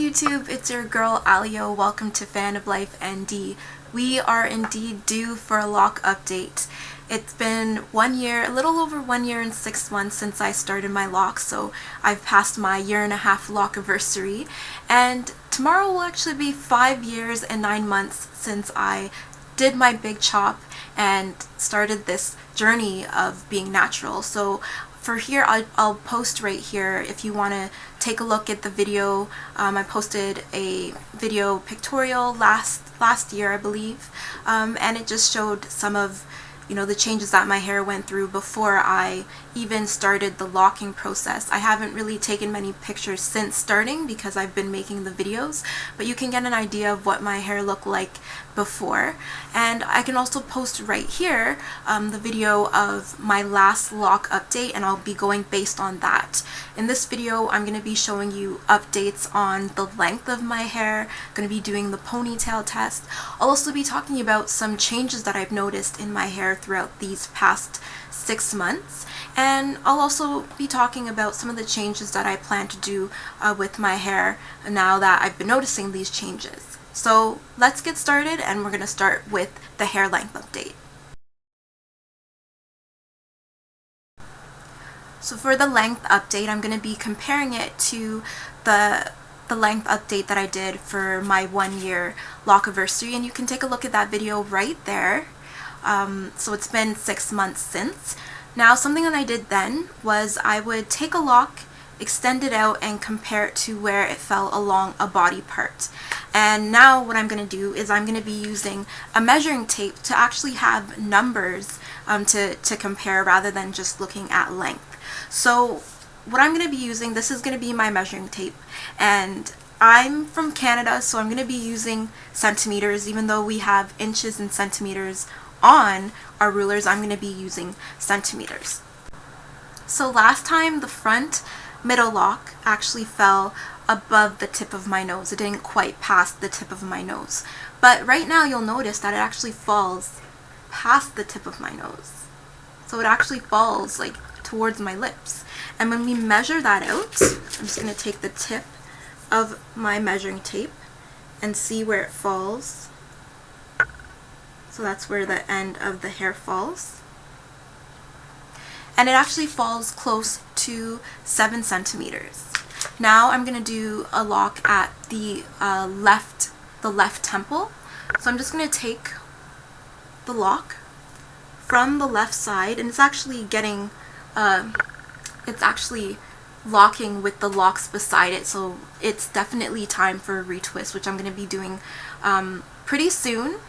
YouTube, it's your girl Alisia. Welcome to Fan of Life ND. We are indeed due for a loc update. It's been 1 year, a little over 1 year and 6 months since I started my locs, so I've passed my 1.5 year loc anniversary, and tomorrow will actually be 5 years and 9 months since I did my big chop and started this journey of being natural. So for here, I'll post right here if you want to take a look at the video. I posted a video pictorial last year, I believe, and it just showed some of the changes that my hair went through before I even started the locking process. I haven't really taken many pictures since starting because I've been making the videos, but you can get an idea of what my hair looked like before. And I can also post right here the video of my last loc update, and I'll be going based on that. In this video, I'm going to be showing you updates on the length of my hair. I'm going to be doing the ponytail test. I'll also be talking about some changes that I've noticed in my hair throughout these past 6 months, and I'll also be talking about some of the changes that I plan to do with my hair now that I've been noticing these changes. So let's get started, and we're going to start with the hair length update. So for the length update, I'm going to be comparing it to the length update that I did for my 1 year loc anniversary, and you can take a look at that video right there. So it's been 6 months since. Now, something that I did then was I would take a loc, extend it out, and compare it to where it fell along a body part. And now what I'm going to do is I'm going to be using a measuring tape to actually have numbers to compare rather than just looking at length. So what I'm going to be using, this is going to be my measuring tape, and I'm from Canada, so I'm going to be using centimeters. Even though we have inches and centimeters on our rulers, I'm going to be using centimeters. So last time the front middle loc actually fell above the tip of my nose. It didn't quite pass the tip of my nose. But right now you'll notice that it actually falls past the tip of my nose. So it actually falls like towards my lips. And when we measure that out, I'm just going to take the tip of my measuring tape and see where it falls. So that's where the end of the hair falls. And it actually falls close to 7 centimeters. Now I'm going to do a loc at the left temple. So I'm just going to take the loc from the left side, and it's actually getting, it's actually locking with the locs beside it, so it's definitely time for a retwist, which I'm going to be doing pretty soon.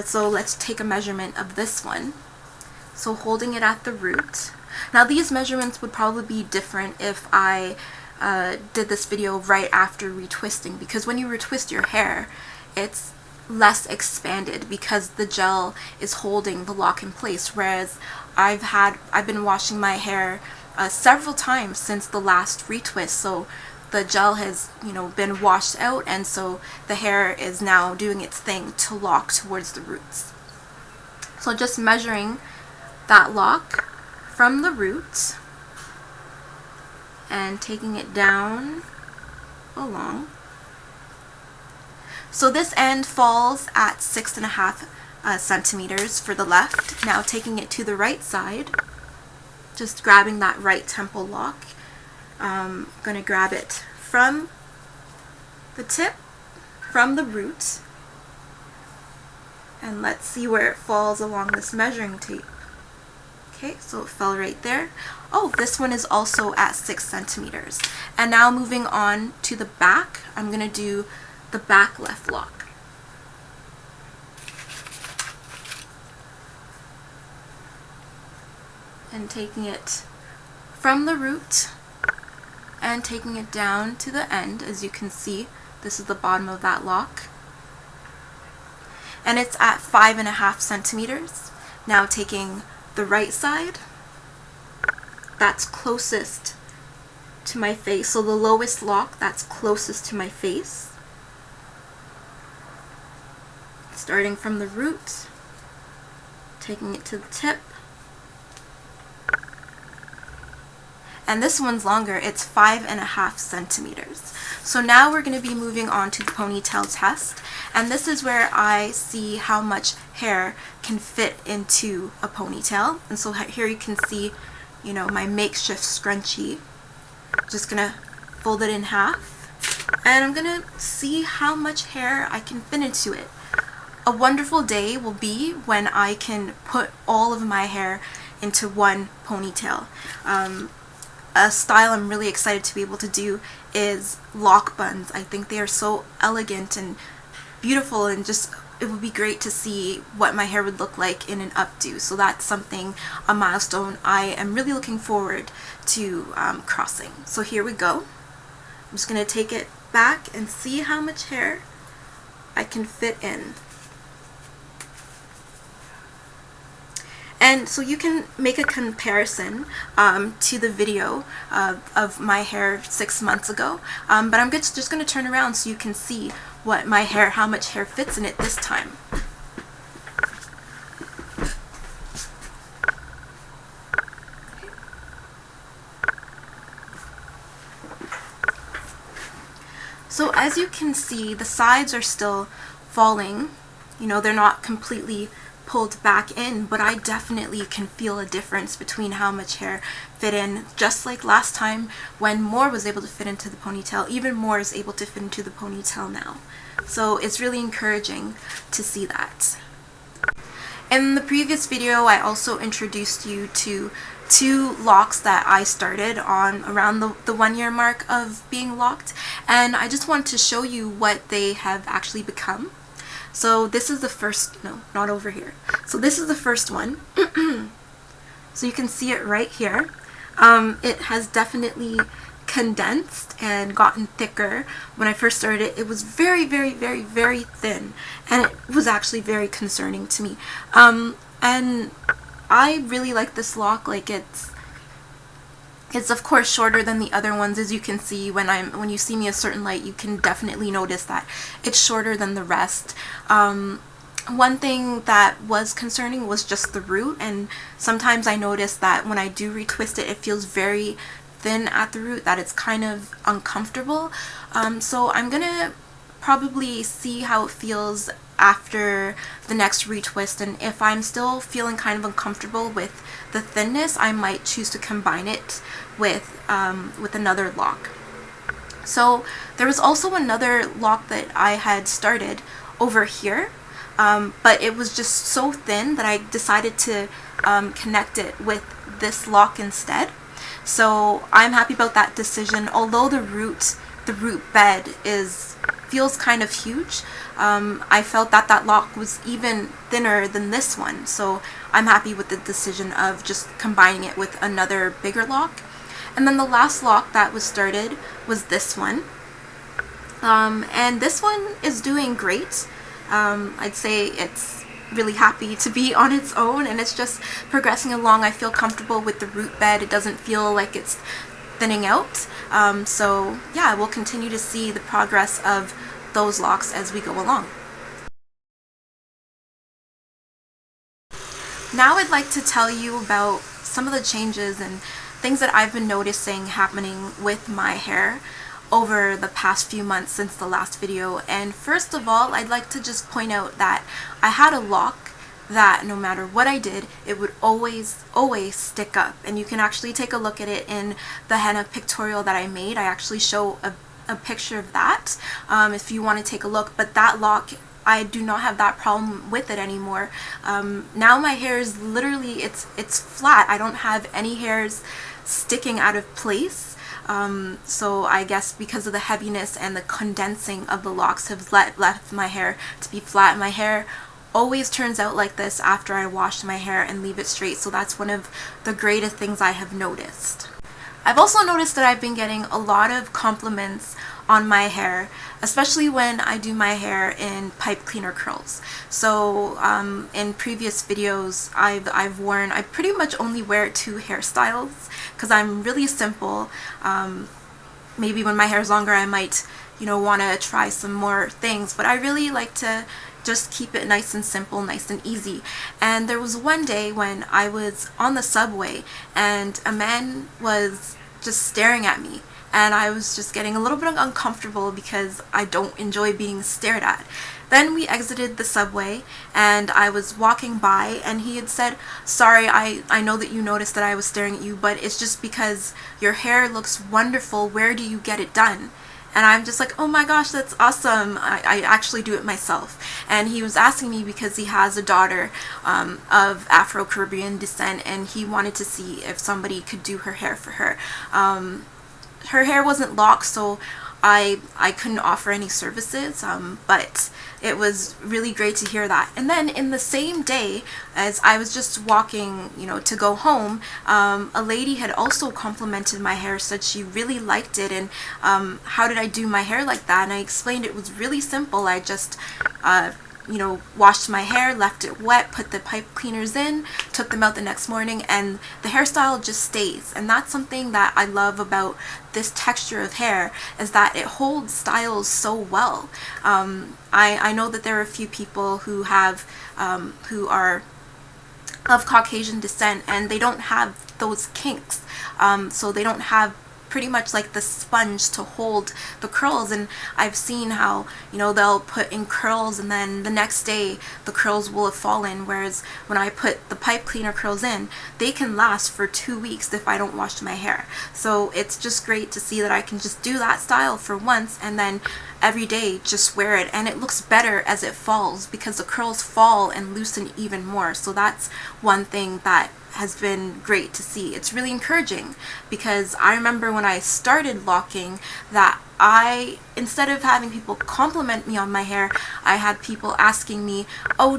So let's take a measurement of this one. So holding it at the root. Now these measurements would probably be different if I did this video right after retwisting, because when you retwist your hair, it's less expanded because the gel is holding the loc in place, whereas I've been washing my hair several times since the last retwist, so the gel has been washed out, and so the hair is now doing its thing to lock towards the roots. So just measuring that loc from the roots and taking it down along. So this end falls at 6.5 centimeters for the left. Now taking it to the right side, just grabbing that right temple loc. I'm going to grab it from the tip, from the root, and let's see where it falls along this measuring tape. Okay, so it fell right there. Oh, this one is also at 6 centimeters. And now moving on to the back, I'm going to do the back left loc. And taking it from the root and taking it down to the end. As you can see, this is the bottom of that loc, and it's at 5.5 centimeters. Now taking the right side, that's closest to my face, so the lowest loc that's closest to my face, starting from the root, taking it to the tip, and this one's longer. It's 5.5 centimeters. So now we're going to be moving on to the ponytail test, and this is where I see how much hair can fit into a ponytail. And so here you can see, you know, my makeshift scrunchie. Just gonna fold it in half, and I'm gonna see how much hair I can fit into it. A wonderful day will be when I can put all of my hair into one ponytail. A style I'm really excited to be able to do is lock buns. I think they are so elegant and beautiful, and just it would be great to see what my hair would look like in an updo. So that's something, a milestone I am really looking forward to crossing. So here we go. I'm just going to take it back and see how much hair I can fit in. And so you can make a comparison to the video of my hair 6 months ago, but I'm just going to turn around so you can see what my hair, how much hair fits in it this time. So as you can see, the sides are still falling. You know, they're not completely pulled back in, but I definitely can feel a difference between how much hair fit in. Just like last time when more was able to fit into the ponytail, even more is able to fit into the ponytail now. So it's really encouraging to see that. In the previous video, I also introduced you to 2 locks that I started on around the 1 year mark of being locked, and I just want to show you what they have actually become. So this is the first, no, not over here. So this is the first one. So you can see it right here. It has definitely condensed and gotten thicker. When I first started it, it was very, very, very, very thin, and it was actually very concerning to me. And I really like this lock. Like it's of course shorter than the other ones, as you can see. When you see me a certain light, you can definitely notice that it's shorter than the rest. One thing that was concerning was just the root, and sometimes I notice that when I do retwist it, it feels very thin at the root, that it's kind of uncomfortable. So I'm gonna probably see how it feels after the next retwist, and if I'm still feeling kind of uncomfortable with the thinness, I might choose to combine it with another lock. So there was also another lock that I had started over here, but it was just so thin that I decided to connect it with this lock instead. So I'm happy about that decision. Although the root bed feels kind of huge, I felt that that lock was even thinner than this one, so I'm happy with the decision of just combining it with another bigger lock. And then the last lock that was started was this one, and this one is doing great. I'd say it's really happy to be on its own, and it's just progressing along. I feel comfortable with the root bed. It doesn't feel like it's thinning out. So yeah, we'll continue to see the progress of those locks as we go along. Now I'd like to tell you about some of the changes and things that I've been noticing happening with my hair over the past few months since the last video. And first of all, I'd like to just point out that I had a lock that no matter what I did, it would always stick up, and you can actually take a look at it in the henna pictorial that I made. I actually show a picture of that if you want to take a look. But that lock, I do not have that problem with it anymore. Now my hair is literally, it's flat. I don't have any hairs sticking out of place. So I guess because of the heaviness and the condensing of the locks have left my hair to be flat. My hair always turns out like this after I wash my hair and leave it straight, so that's one of the greatest things I have noticed. I've also noticed that I've been getting a lot of compliments on my hair, especially when I do my hair in pipe cleaner curls. So in previous videos I pretty much only wear 2 hairstyles because I'm really simple. Maybe when my hair is longer I might, you know, want to try some more things, but I really like to just keep it nice and simple, nice and easy. And there was one day when I was on the subway and a man was just staring at me. And I was just getting a little bit uncomfortable because I don't enjoy being stared at. Then we exited the subway and I was walking by and he had said, "Sorry, I know that you noticed that I was staring at you, but it's just because your hair looks wonderful. Where do you get it done?" And I'm just like, "Oh my gosh, that's awesome. I actually do it myself." And he was asking me because he has a daughter of Afro-Caribbean descent, and he wanted to see if somebody could do her hair for her. Her hair wasn't locked, so I couldn't offer any services, but it was really great to hear that. And then in the same day, as I was just walking, to go home, a lady had also complimented my hair, said she really liked it, and how did I do my hair like that? And I explained it was really simple. I just washed my hair, left it wet, put the pipe cleaners in, took them out the next morning, and the hairstyle just stays. And that's something that I love about this texture of hair, is that it holds styles so well. I know that there are a few people who are of Caucasian descent and they don't have those kinks, so they don't have pretty much like the sponge to hold the curls. And I've seen how they'll put in curls and then the next day the curls will have fallen, whereas when I put the pipe cleaner curls in, they can last for 2 weeks if I don't wash my hair. So it's just great to see that I can just do that style for once and then every day just wear it, and it looks better as it falls because the curls fall and loosen even more. So that's one thing that has been great to see. It's really encouraging because I remember when I started locking that instead of having people compliment me on my hair, I had people asking me, "Oh,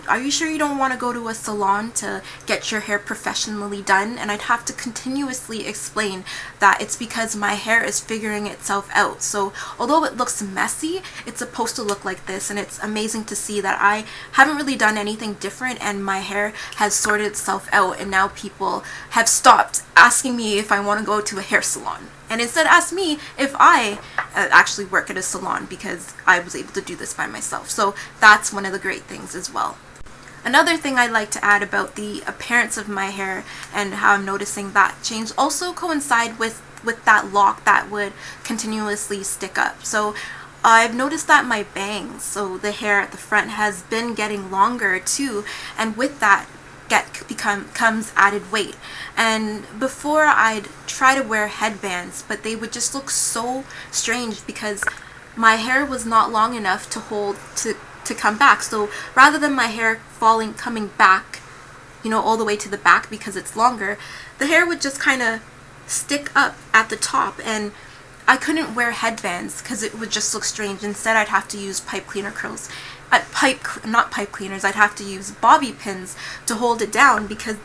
are you sure you don't want to go to a salon to get your hair professionally done?" And I'd have to continuously explain that it's because my hair is figuring itself out. So although it looks messy, it's supposed to look like this, and it's amazing to see that I haven't really done anything different and my hair has sorted itself out, and now people have stopped asking me if I want to go to a hair salon and instead ask me if I actually work at a salon, because I was able to do this by myself. So that's one of the great things as well. Another thing I'd like to add about the appearance of my hair and how I'm noticing that change also coincide with that lock that would continuously stick up. So I've noticed that my bangs, so the hair at the front, has been getting longer too, and with that comes added weight. And before I'd try to wear headbands, but they would just look so strange because my hair was not long enough to hold to come back. So rather than my hair coming back all the way to the back because it's longer, the hair would just kind of stick up at the top, and I couldn't wear headbands because it would just look strange. Instead, I'd have to use pipe cleaner curls. Not pipe cleaners, I'd have to use bobby pins to hold it down because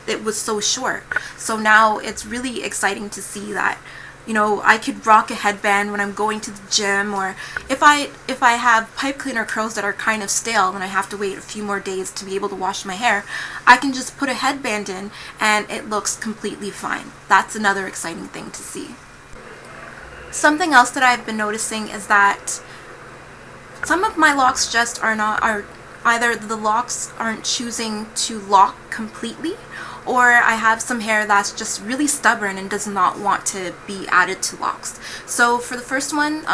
it was so short. So now it's really exciting to see that I could rock a headband when I'm going to the gym, or if I have pipe cleaner curls that are kind of stale and I have to wait a few more days to be able to wash my hair, I can just put a headband in and it looks completely fine. That's another exciting thing to see. Something else that I've been noticing is that some of my locks just either the locks aren't choosing to lock completely, or I have some hair that's just really stubborn and does not want to be added to locks. So for the first one,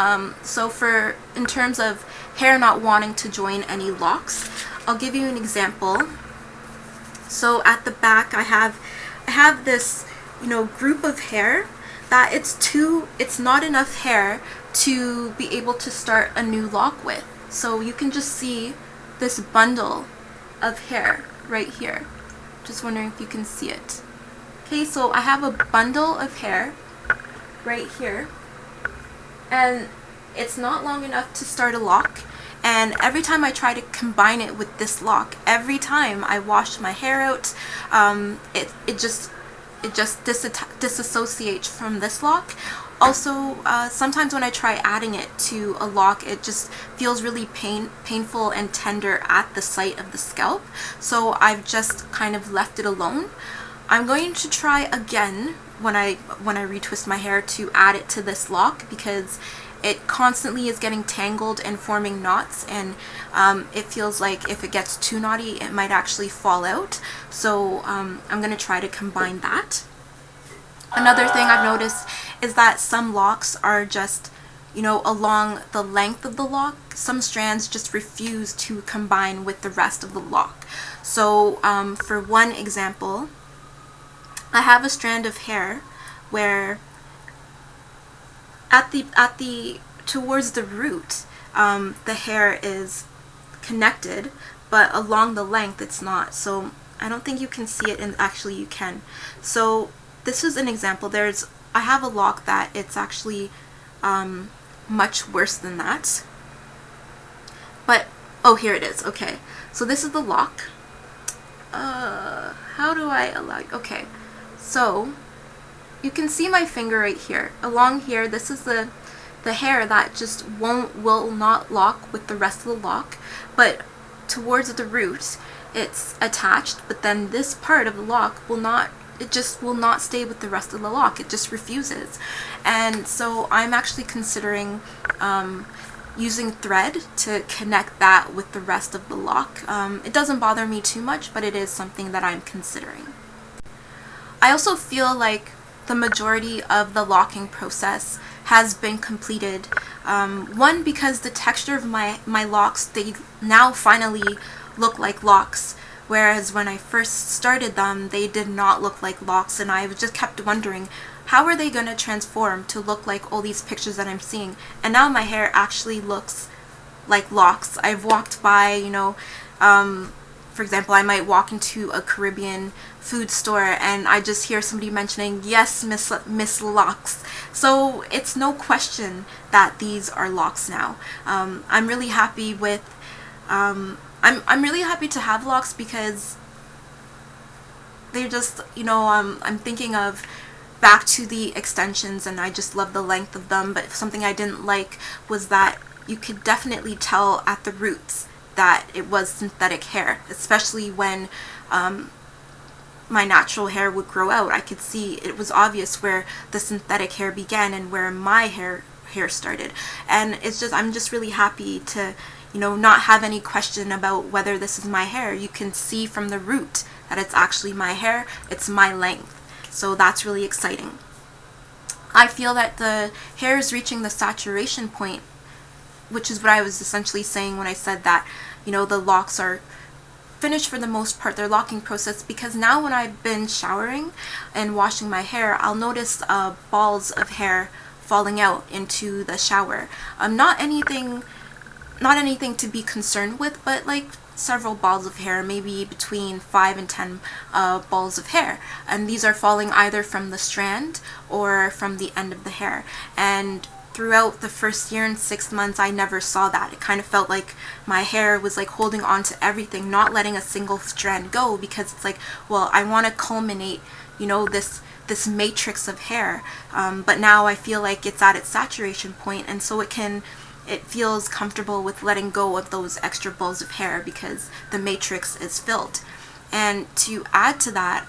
in terms of hair not wanting to join any locks, I'll give you an example. So at the back I have this group of hair that it's not enough hair to be able to start a new lock with. So you can just see this bundle of hair right here. Just wondering if you can see it. Okay, so I have a bundle of hair right here, and it's not long enough to start a lock. And every time I try to combine it with this lock, every time I wash my hair out, it just disassociates from this lock. Also, sometimes when I try adding it to a lock, it just feels really painful and tender at the site of the scalp. So I've just kind of left it alone. I'm going to try again when I retwist my hair to add it to this lock, because it constantly is getting tangled and forming knots, and it feels like if it gets too knotty, it might actually fall out. So I'm going to try to combine that. Another thing I've noticed is that some locks are just, along the length of the lock. Some strands just refuse to combine with the rest of the lock. So for one example, I have a strand of hair where at the towards the root, the hair is connected, but along the length it's not. So I don't think you can see it, and actually you can. So this is an example. I have a lock that it's actually much worse than that. But oh, here it is. Okay, so this is the lock. How do I allow you? Okay, so you can see my finger right here. Along here, this is the hair that just will not lock with the rest of the lock, but towards the root it's attached, but then this part of the lock will not stay with the rest of the lock. It just refuses. And so I'm actually considering using thread to connect that with the rest of the lock. It doesn't bother me too much, but it is something that I'm considering. I also feel like the majority of the locking process has been completed. One, because the texture of my locks, they now finally look like Locs, whereas when I first started them, they did not look like Locs, and I just kept wondering, how are they going to transform to look like all these pictures that I'm seeing? And now my hair actually looks like Locs. I've walked by, for example, I might walk into a Caribbean food store and I just hear somebody mentioning, yes, Miss Locs. So it's no question that these are Locs now. I'm really happy with, I'm really happy to have Locs because they're just, I'm thinking of back to the extensions, and I just love the length of them. But something I didn't like was that you could definitely tell at the roots that it was synthetic hair, especially when my natural hair would grow out. I could see it was obvious where the synthetic hair began and where my hair started. And it's just, I'm just really happy to, not have any question about whether this is my hair. You can see from the root that it's actually my hair, it's my length. So that's really exciting. I feel that the hair is reaching the saturation point, which is what I was essentially saying when I said that, the locks are finished for the most part, their locking process, because now when I've been showering and washing my hair, I'll notice balls of hair falling out into the shower. Not anything to be concerned with, but like several balls of hair, maybe between 5 and 10 balls of hair, and these are falling either from the strand or from the end of the hair. And throughout the first year and 6 months, I never saw that. It kind of felt like my hair was like holding on to everything, not letting a single strand go, because it's like, well, I want to culminate, this matrix of hair, but now I feel like it's at its saturation point, and so it feels comfortable with letting go of those extra balls of hair because the matrix is filled. And to add to that,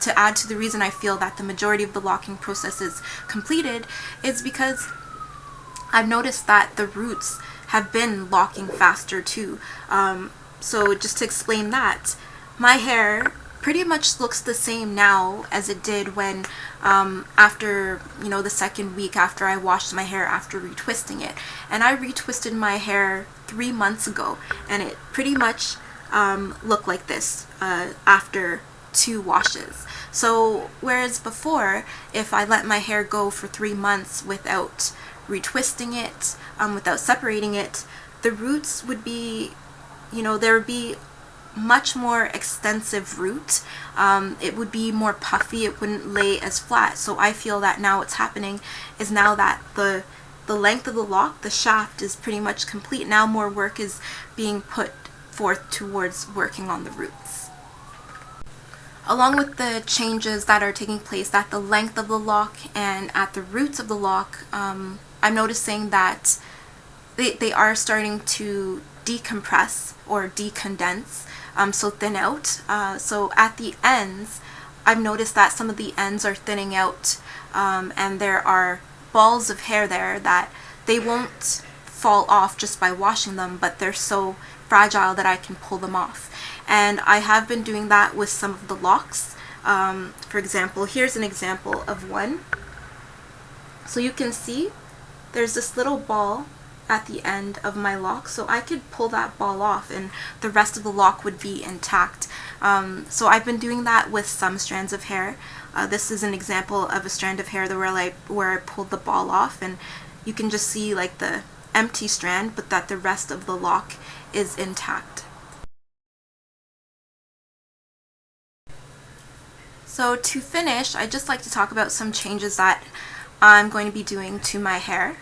to add to the reason I feel that the majority of the locking process is completed, is because I've noticed that the roots have been locking faster too. So just to explain that, my hair pretty much looks the same now as it did when after the second week after I washed my hair after retwisting it. And I retwisted my hair 3 months ago, and it pretty much looked like this after 2 washes. So whereas before, if I let my hair go for 3 months without retwisting it, without separating it, the roots would be, there would be much more extensive root. It would be more puffy, it wouldn't lay as flat. So I feel that now what's happening is now that the length of the lock, the shaft, is pretty much complete. Now more work is being put forth towards working on the roots. Along with the changes that are taking place at the length of the lock and at the roots of the lock, I'm noticing that they are starting to decompress or decondense, so thin out. So at the ends, I've noticed that some of the ends are thinning out, and there are balls of hair there that they won't fall off just by washing them, but they're so fragile that I can pull them off. And I have been doing that with some of the locks. For example, here's an example of one. So you can see there's this little ball at the end of my lock, so I could pull that ball off and the rest of the lock would be intact. So I've been doing that with some strands of hair. This is an example of a strand of hair where I pulled the ball off, and you can just see like the empty strand, but that the rest of the lock is intact. So to finish, I'd just like to talk about some changes that I'm going to be doing to my hair.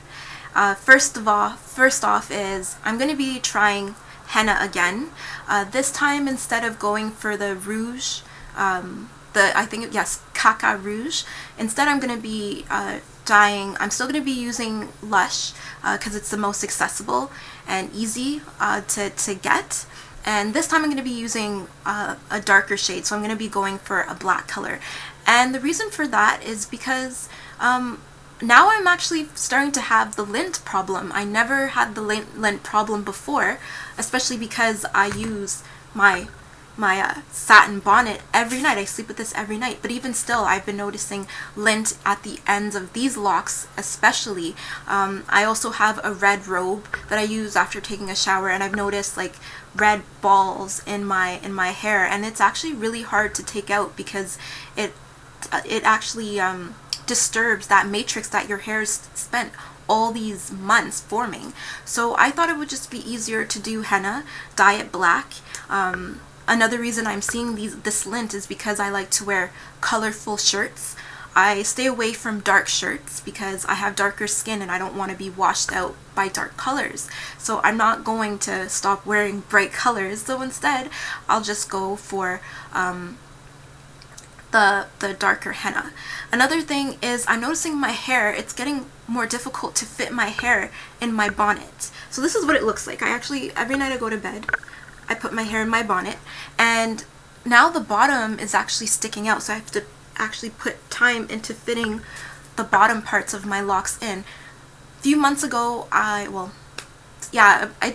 First off is I'm going to be trying henna again. This time, instead of going for the rouge, caca rouge, instead I'm going to be I'm still going to be using Lush because it's the most accessible and easy to get. And this time I'm going to be using a darker shade, so I'm going to be going for a black color. And the reason for that is because now I'm actually starting to have the lint problem. I never had the lint problem before, especially because I use my satin bonnet every night. I sleep with this every night, but even still I've been noticing lint at the ends of these locks especially. I also have a red robe that I use after taking a shower, and I've noticed like red balls in my hair, and it's actually really hard to take out because it actually disturbs that matrix that your hair's spent all these months forming. So I thought it would just be easier to do henna, dye it black. Another reason I'm seeing this lint is because I like to wear colorful shirts. I stay away from dark shirts because I have darker skin and I don't want to be washed out by dark colors. So I'm not going to stop wearing bright colors. So instead, I'll just go for the darker henna. Another thing is I'm noticing my hair, it's getting more difficult to fit my hair in my bonnet. So this is what it looks like. Every night I go to bed, I put my hair in my bonnet, and now the bottom is actually sticking out, so I have to actually put time into fitting the bottom parts of my locks in. A few months ago, I'd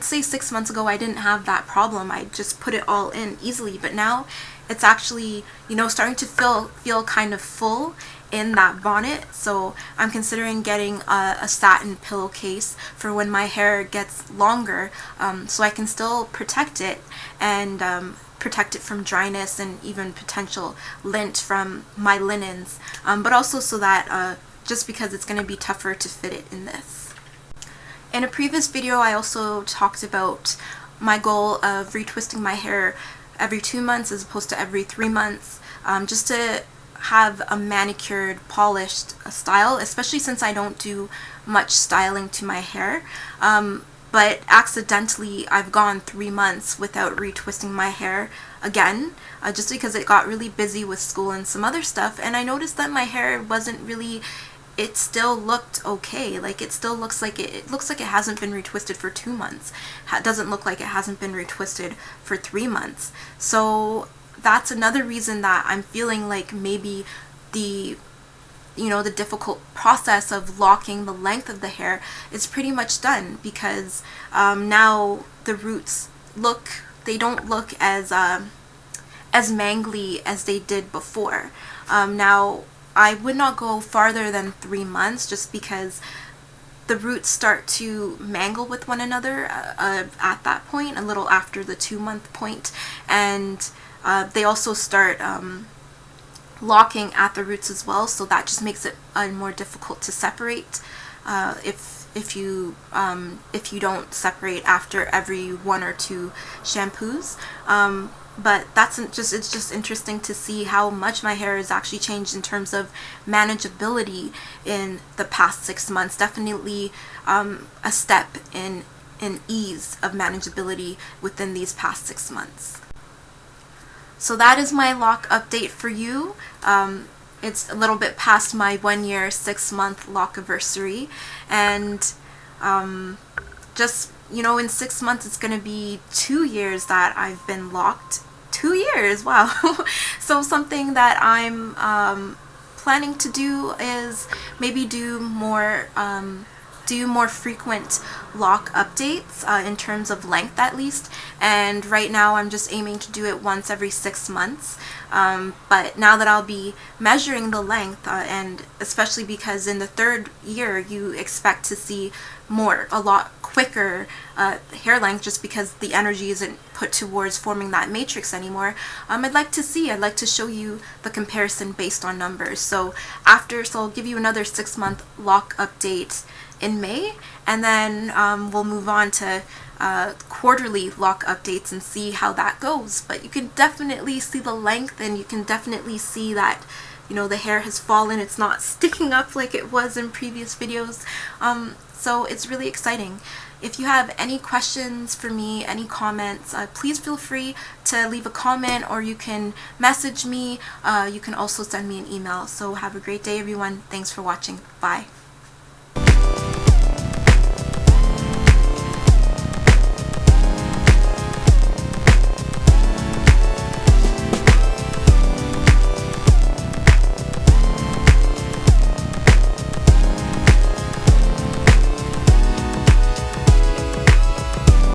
say 6 months ago, I didn't have that problem. I just put it all in easily, but now it's actually, starting to feel kind of full in that bonnet. So I'm considering getting a satin pillowcase for when my hair gets longer, so I can still protect it and protect it from dryness and even potential lint from my linens, but also so that just because it's going to be tougher to fit it in this. In a previous video, I also talked about my goal of retwisting my hair every 2 months as opposed to every 3 months, just to have a manicured, polished style, especially since I don't do much styling to my hair. But accidentally, I've gone 3 months without retwisting my hair again, just because it got really busy with school and some other stuff, and I noticed that my hair wasn't really, it still looked okay. Like it still looks like it looks like it hasn't been retwisted for 2 months. Doesn't look like it hasn't been retwisted for 3 months. So that's another reason that I'm feeling like maybe the difficult process of locking the length of the hair is pretty much done, because now the roots don't look as mangly as they did before. Now I would not go farther than 3 months, just because the roots start to mangle with one another at that point, a little after the 2-month point, and they also start locking at the roots as well, so that just makes it more difficult to separate if you don't separate after every 1 or 2 shampoos. But it's just interesting to see how much my hair has actually changed in terms of manageability in the past 6 months. Definitely a step in ease of manageability within these past 6 months. So that is my lock update for you. It's a little bit past my 1 year, 6 month lock anniversary, and just in 6 months it's going to be 2 years that I've been locked. 2 years, wow. So something that I'm planning to do is maybe do more do more frequent loc updates in terms of length at least, and right now I'm just aiming to do it once every 6 months. But now that I'll be measuring the length, and especially because in the 3rd year you expect to see a lot quicker hair length, just because the energy isn't put towards forming that matrix anymore. I'd like to show you the comparison based on numbers. So I'll give you another 6-month loc update in May, and then we'll move on to quarterly loc updates and see how that goes. But you can definitely see the length, and you can definitely see that, you know, the hair has fallen. It's not sticking up like it was in previous videos. So it's really exciting. If you have any questions for me, any comments, please feel free to leave a comment, or you can message me. You can also send me an email. So have a great day, everyone. Thanks for watching. Bye.